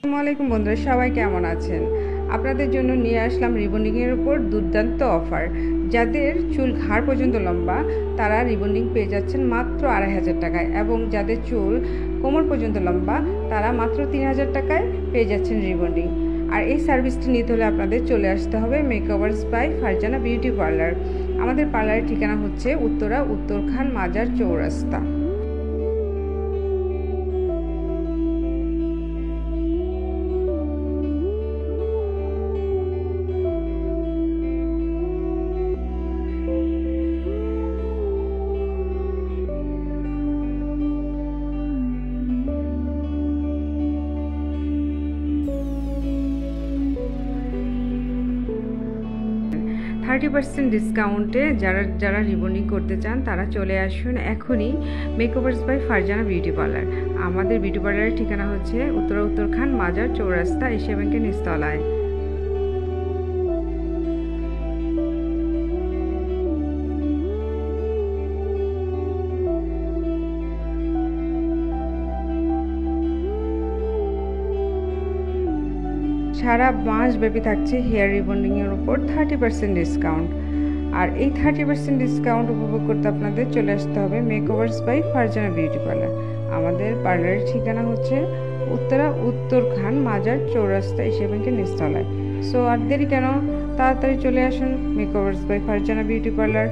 আসসালামু আলাইকুম বন্ধুরা, সবাই কেমন আছেন? আপনাদের জন্য নিয়ে আসলাম রিবন্ডিংয়ের উপর দুর্দান্ত অফার। যাদের চুল ঘাড় পর্যন্ত লম্বা তারা রিবন্ডিং পেয়ে যাচ্ছেন মাত্র 2500 টাকায়, এবং যাদের চুল কোমর পর্যন্ত লম্বা তারা মাত্র 3000 টাকায় পেয়ে যাচ্ছেন রিবন্ডিং। আর এই সার্ভিসটি নিতে হলে আপনাদের চলে আসতে হবে makeovers by Farzana beauty parlour. আমাদের পার্লারের ঠিকানা হচ্ছে উত্তরা উত্তরখান মাজার চৌরাস্তা। 30% ডিসকাউন্টে যারা যারা রিবন্ডিং করতে চান তারা চলে আসুন এখনই makeovers by Farzana beauty parlour. আমাদের বিউটি পার্লারের ঠিকানা হচ্ছে উত্তরখান মাজার চৌরাস্তা, এশিয়া ব্যাংকের নিচতলায়। সারা মাস ব্যাপী থাকছে হেয়ার রিবন্ডিংয়ের উপর 30% ডিসকাউন্ট। আর এই 30% ডিসকাউন্ট উপভোগ করতে আপনাদের চলে আসতে হবে makeovers by Farzana beauty parlour. আমাদের পার্লারের ঠিকানা হচ্ছে উত্তরখান মাজার চৌরাস্তা, এশিয়া ব্যাংকের নিচতলায়। সো আর দেরি কেন, তাড়াতাড়ি চলে আসুন makeovers by Farzana beauty parlour.